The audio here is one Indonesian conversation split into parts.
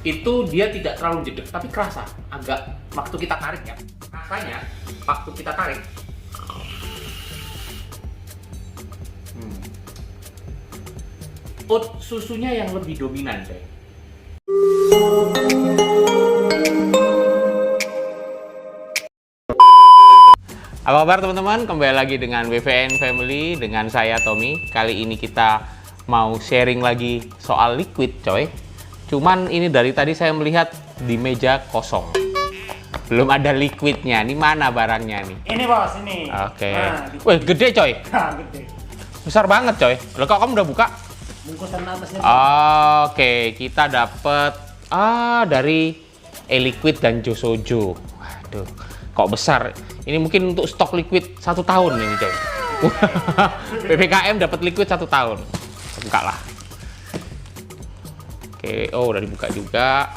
itu dia tidak terlalu jedek, tapi kerasa agak waktu kita tarik ya. Rasanya waktu kita tarik, oat susunya yang lebih dominan, coy. Apa kabar teman-teman? Kembali lagi dengan WVN Family, dengan saya Tommy. Kali ini kita mau sharing lagi soal liquid, coy. Cuman ini dari tadi saya melihat di meja kosong. Belum ada liquidnya. Ini mana barangnya nih? Ini bos, ini. Oke. Nah, Wih, gede coy. gede. Besar banget coy. Loh, kok kamu udah buka? Bungkusan atasnya. Oke, kita dapet dari e-liquid dan Josojo. Waduh, kok besar? Ini mungkin untuk stok liquid 1 tahun ini coy. PPKM dapat liquid 1 tahun. Buka lah. Oke, oh udah dibuka juga.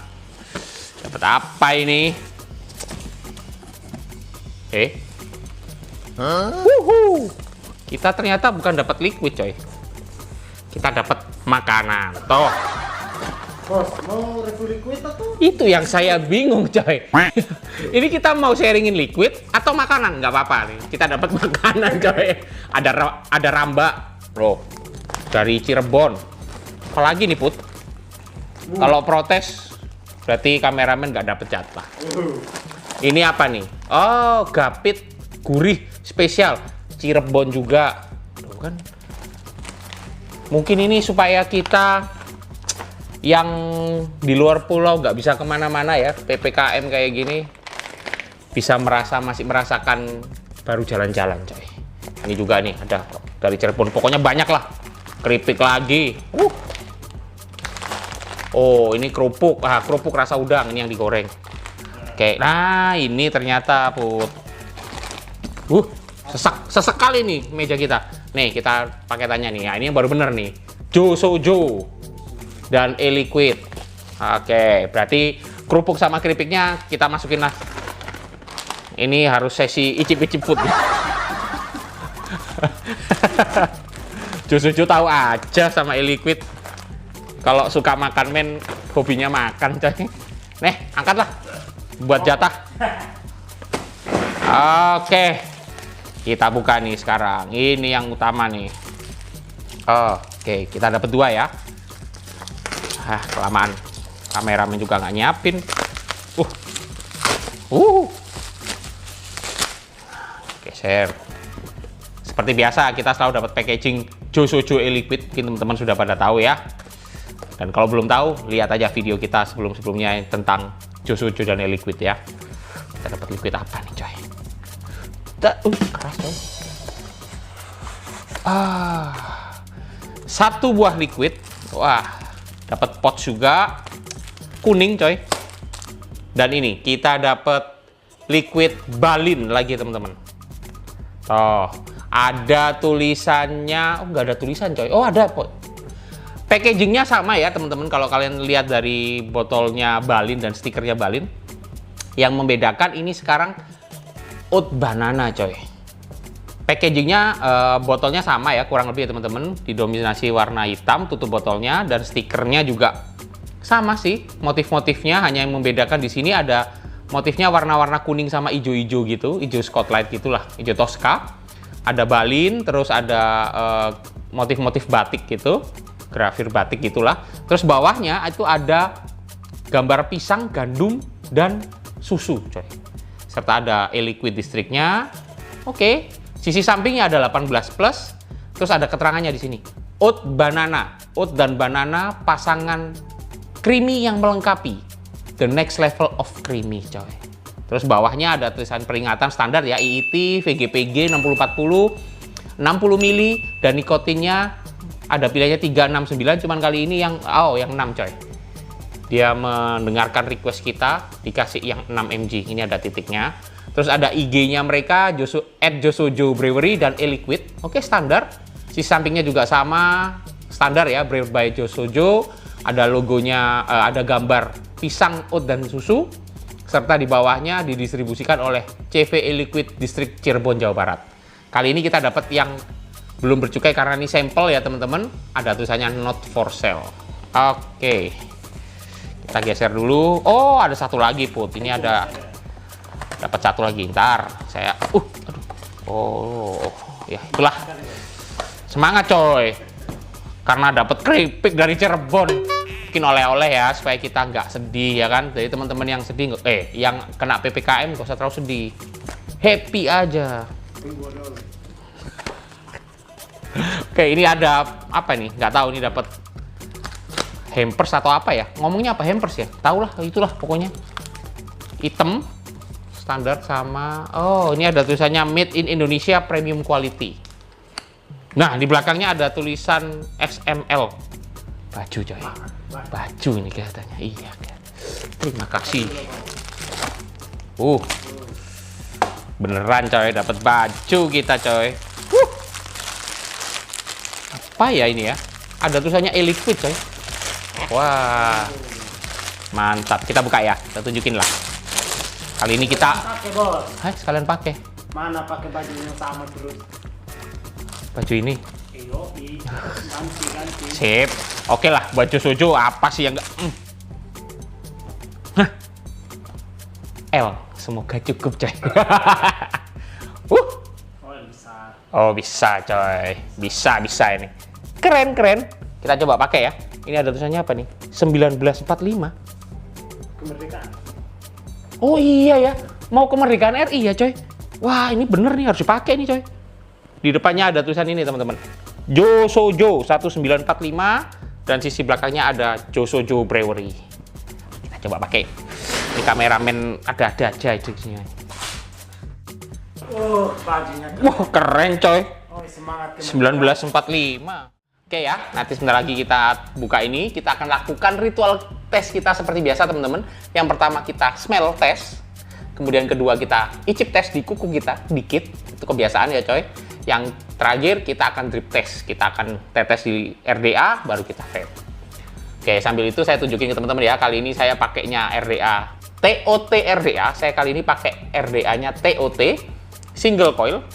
Dapat apa ini? Wuhu. Kita ternyata bukan dapat liquid coy. Kita dapat makanan. Toh. Bos, mau review liquid atau? Itu yang saya bingung coy. Ini kita mau sharingin liquid atau makanan? Nggak apa-apa nih. Kita dapat makanan coy. Ada ramba, bro. Dari Cirebon. Apalagi nih Put? Kalau protes berarti kameramen nggak dapet jatah. Ini apa nih? Oh, gapit gurih spesial Cirebon juga. Tuh kan. Mungkin ini supaya kita yang di luar pulau nggak bisa kemana-mana ya, PPKM kayak gini, bisa masih merasakan baru jalan-jalan coy. Ini juga nih ada dari Cirebon, pokoknya banyak lah. Keripik lagi. Oh, ini kerupuk. Kerupuk rasa udang, ini yang digoreng. Oke, nah ini ternyata Put. Sesek kali nih meja kita. Nih, kita paketannya nih. Ya, ini yang baru bener nih. Josojo dan e-liquid. Oke, berarti kerupuk sama keripiknya kita masukin lah. Ini harus sesi icip-icip food. Josojo tahu aja sama e-liquid. Kalau suka makan men, hobinya makan coy. Nih, angkatlah buat jatah. Oke. Kita buka nih sekarang. Ini yang utama nih. Oke, kita dapat 2 ya. Kelamaan. Kameramen juga nggak nyiapin. Geser. Seperti biasa, kita selalu dapat packaging Josojo e-liquid. Mungkin teman-teman sudah pada tahu ya. Dan kalau belum tahu, lihat aja video kita sebelum-sebelumnya tentang Josojo dan e-liquid ya. Kita dapat liquid apa nih coy? Keras coy. 1 buah liquid. Wah, dapat pot juga. Kuning coy. Dan ini kita dapat liquid Balin lagi teman-teman. Ada tulisannya. Nggak ada tulisan coy. Ada pot. Packagingnya sama ya teman-teman. Kalau kalian lihat dari botolnya Balin dan stikernya Balin, yang membedakan ini sekarang oat banana coy. Packagingnya botolnya sama ya kurang lebih ya teman-teman. Didominasi warna hitam tutup botolnya, dan stikernya juga sama sih. Motif-motifnya hanya yang membedakan di sini ada motifnya warna-warna kuning sama hijau-hijau gitu, hijau Scotland gitulah, hijau Tosca. Ada Balin, terus ada motif-motif batik gitu. Grafir batik gitulah. Terus bawahnya itu ada gambar pisang, gandum, dan susu coy. Serta ada e-liquid distriknya. Oke. Sisi sampingnya ada 18+. Terus ada keterangannya di sini. Oat banana. Oat dan banana pasangan creamy yang melengkapi. The next level of creamy coy. Terus bawahnya ada tulisan peringatan standar ya. IIT, VGPG 6040, 60 mili, dan nikotinnya ada pilihannya 369, cuman kali ini yang 6 coy. Dia mendengarkan request kita, dikasih yang 6 mg. Ini ada titiknya. Terus ada IG-nya mereka, @Josojo Brewery dan e-liquid. Oke, standar. Sisi sampingnya juga sama, standar ya, Brewed by Josojo. Ada logonya, ada gambar pisang, oat, dan susu. Serta di bawahnya didistribusikan oleh CV e-liquid Distrik Cirebon, Jawa Barat. Kali ini kita dapat yang belum bercukai karena ini sampel ya teman-teman. Ada tulisannya not for sale. Oke. Kita geser dulu. Oh, ada satu lagi, Put. Ini ada dapat satu lagi. Ntar saya aduh. Oh, ya itulah. Semangat, coy. Karena dapat keripik dari Cirebon. Bikin oleh-oleh ya supaya kita nggak sedih ya kan. Jadi teman-teman yang sedih yang kena PPKM nggak usah terlalu sedih. Happy aja. Oke, ini ada apa nih? Nggak tahu ini dapat hampers atau apa ya? Ngomongnya apa hampers ya? Tahu lah, itulah pokoknya. Hitam, standar sama. Oh, ini ada tulisannya Made in Indonesia Premium Quality. Nah, di belakangnya ada tulisan XML. Baju, coy. Baju ini kelihatannya. Iya, terima kasih. Beneran, coy, dapat baju kita, coy. Apa ya ini ya? Ada tulisannya e-liquid, coy. Wah, mantap. Kita buka ya, kita tunjukin lah. Kali ini kita pakai, Bos. Hai, sekalian pakai. Mana pakai baju yang sama terus? Baju ini. Ganti. Sip. Oke lah, baju Sojo apa sih yang enggak? Hah. L, semoga cukup, coy. Oh, bisa. Oh, bisa, coy. Bisa ini. Keren. Kita coba pakai ya. Ini ada tulisannya apa nih? 1945. Kemerdekaan. Oh iya ya, mau kemerdekaan RI ya, coy. Wah, ini bener nih, harus dipakai nih, coy. Di depannya ada tulisan ini, teman-teman. Josojo 1945 dan sisi belakangnya ada Josojo Brewery. Kita coba pakai. Ini kameramen ada-ada aja di sini. Bajunya. Wah, keren, coy. Oh, semangat. 1945. Oke ya, nanti sebentar lagi kita buka ini, kita akan lakukan ritual tes kita seperti biasa, teman-teman. Yang pertama kita smell test, kemudian kedua kita icip tes di kuku kita dikit, itu kebiasaan ya, coy. Yang terakhir kita akan drip test, kita akan tetes di RDA, baru kita vape. Oke, sambil itu saya tunjukin ke teman-teman ya, kali ini saya pakainya RDA TOT RDA, saya kali ini pakai RDA-nya TOT, single coil,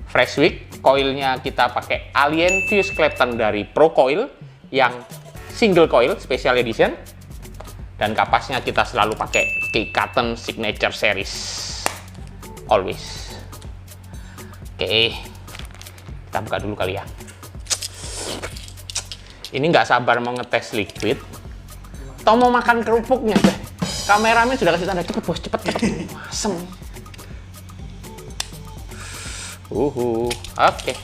fresh wick. Coilnya kita pakai Alien Fuse Clapton dari Pro Coil yang single coil special edition, dan kapasnya kita selalu pakai K-Cotton Signature Series always. Oke, kita buka dulu kali ya. Ini nggak sabar mau ngetes liquid. Toh mau makan kerupuknya, kameramen sudah kasih tanda cepet, bos, cepet. Asem. Oke.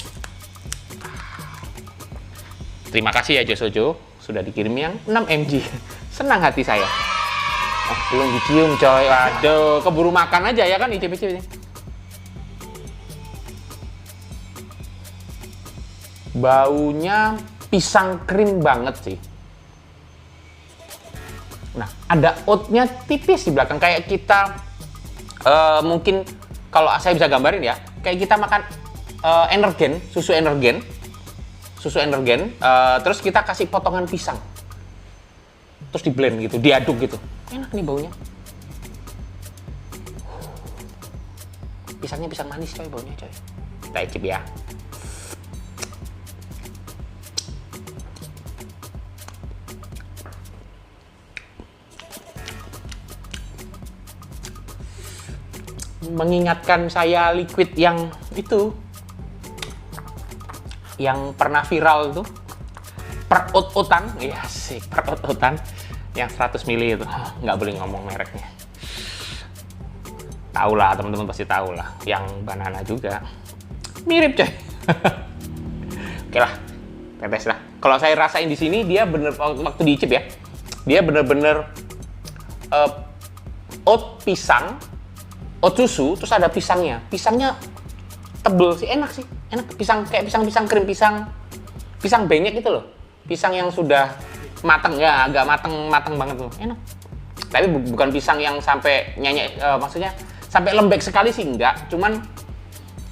Terima kasih ya Josojo, sudah dikirim yang 6 mg. Senang hati saya. Oh, belum dicium, coy. Waduh, keburu makan aja ya kan, icip-icip ini. Baunya pisang krim banget sih. Nah, ada oatnya tipis di belakang, kayak kita mungkin kalau saya bisa gambarin ya, kayak kita makan susu energen, terus kita kasih potongan pisang, terus di blend gitu, diaduk gitu, enak nih baunya. Pisangnya pisang manis, coy, baunya, coy. Kita icip ya. Mengingatkan saya liquid yang itu, yang pernah viral itu, perot-otan, iya sih, perot-otan yang 100 ml itu, nggak boleh ngomong mereknya. Tahu lah, teman-teman pasti tahu lah, yang banana juga mirip, coy. Oke lah, tetes lah. Kalau saya rasain di sini, dia bener waktu diicip ya, dia bener-bener oat pisang, oat susu, terus ada pisangnya. Pisangnya tebel sih, enak sih. Enak, pisang kayak pisang krim, pisang benyek gitu loh. Pisang yang sudah matang, ya agak matang banget loh. Enak. Tapi bukan pisang yang sampai nyanyi, maksudnya sampai lembek sekali sih enggak, cuman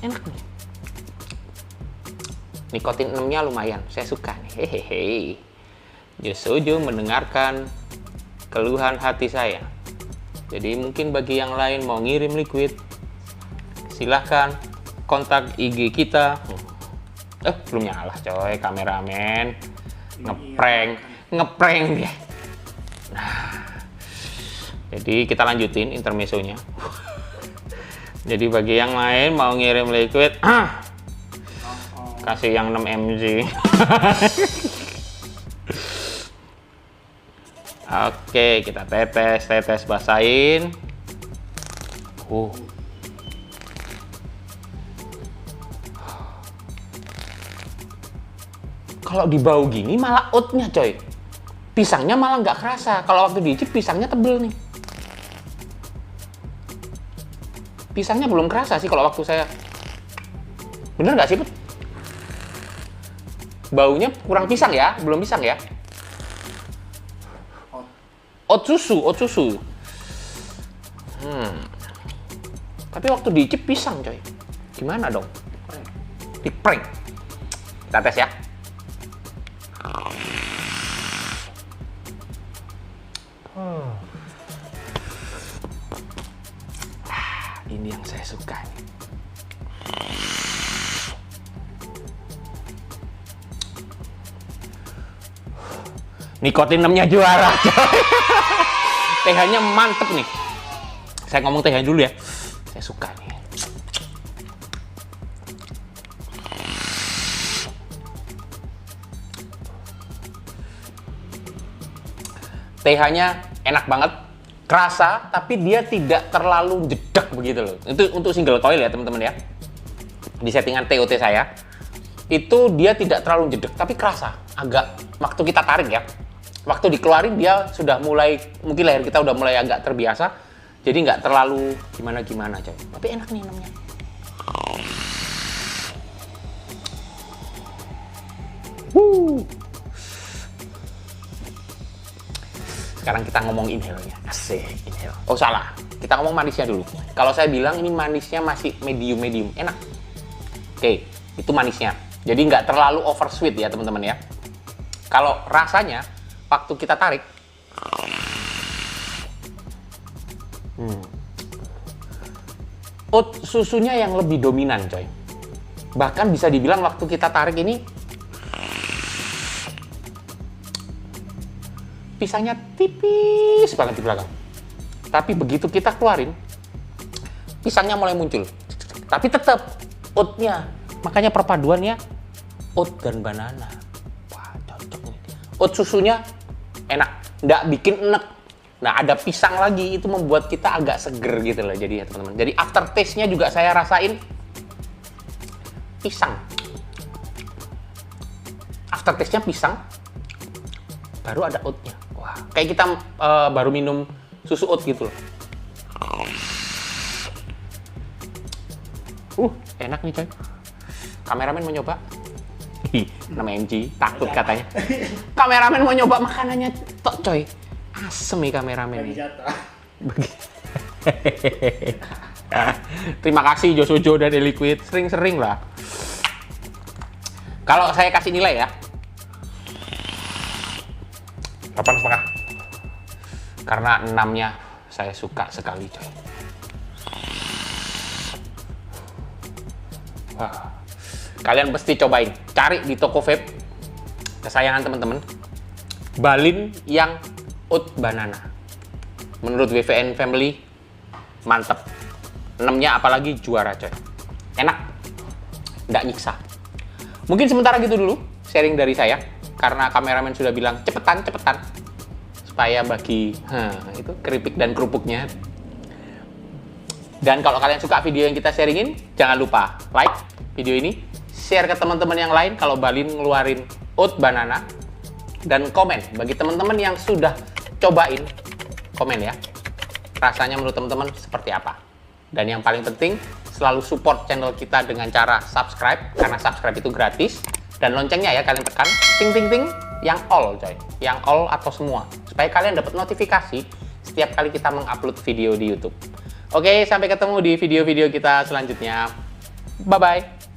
enak nih. Nikotin 6-nya lumayan, saya suka nih. Hehehe. Josojo mendengarkan keluhan hati saya. Jadi mungkin bagi yang lain mau ngirim liquid, silahkan kontak IG kita. Belum nyala, coy, kameramen. Ngeprank dia. Nah, Jadi kita lanjutin intermezzonya. Jadi bagi yang lain mau ngirim liquid, kasih yang 6 mg. Oke, kita tetes basahin. Kalau di bau gini malah oatnya coy. Pisangnya malah nggak kerasa. Kalau waktu diicip pisangnya tebel nih. Pisangnya belum kerasa sih kalau waktu saya. Bener nggak sih, Put? Baunya kurang pisang ya? Belum pisang ya? Oat susu. Tapi waktu diicip pisang coy. Gimana dong? Di prank. Kita tes ya. Ini yang saya suka nih. Nikotinnya juara. TH-nya mantep nih. Saya ngomong TH dulu ya. Saya suka nih. TH-nya enak banget, kerasa, tapi dia tidak terlalu jedak begitu loh. Itu untuk single coil ya teman-teman ya. Di settingan TOT saya, itu dia tidak terlalu jedak, tapi kerasa. Agak, waktu kita tarik ya, waktu dikeluarin dia sudah mulai, mungkin leher kita udah mulai agak terbiasa, jadi nggak terlalu gimana-gimana coy. Tapi enak nih namanya. Sekarang kita ngomong inhale-nya. Asik, inhale. Oh salah, kita ngomong manisnya dulu. Kalau saya bilang ini manisnya masih medium-medium, enak. Oke, itu manisnya. Jadi nggak terlalu over sweet ya teman-teman ya. Kalau rasanya, waktu kita tarik, oat susunya yang lebih dominan coy. Bahkan bisa dibilang waktu kita tarik ini, pisangnya tipis banget di belakang. Tapi begitu kita keluarin, pisangnya mulai muncul. Tapi tetap oatnya, makanya perpaduannya oat dan banana. Wah, cocok nih. Oat susunya enak, nggak bikin enek. Nah, ada pisang lagi, itu membuat kita agak seger gitu loh. Jadi ya teman-teman. Jadi aftertaste-nya juga saya rasain pisang. Aftertaste-nya pisang, baru ada oatnya. Wah, kayak kita baru minum susu oat gitu loh. Enak nih coy. Kameramen mau nyoba? 6 mg, takut katanya. Kameramen mau nyoba makanannya tok coy. Asem nih kameramen nih. Terima kasih Josojo dan Liquid, sering-sering lah. Kalau saya kasih nilai ya, 8,5. Karena 6-nya saya suka sekali coy. Wah, kalian pasti cobain. Cari di toko vape kesayangan teman-teman, Balin yang oat banana. Menurut WVN Family, mantep. 6-nya apalagi juara coy. Enak, nggak nyiksa. Mungkin sementara gitu dulu sharing dari saya. Karena kameramen sudah bilang cepetan. Supaya bagi itu keripik dan kerupuknya. Dan kalau kalian suka video yang kita sharingin, jangan lupa like video ini, share ke teman-teman yang lain kalau Balin ngeluarin oat banana, dan komen bagi teman-teman yang sudah cobain, komen ya rasanya menurut teman-teman seperti apa. Dan yang paling penting, selalu support channel kita dengan cara subscribe, karena subscribe itu gratis, dan loncengnya ya kalian tekan ting yang all coy, yang all atau semua, supaya kalian dapat notifikasi setiap kali kita mengupload video di YouTube. Oke, sampai ketemu di video-video kita selanjutnya. Bye-bye.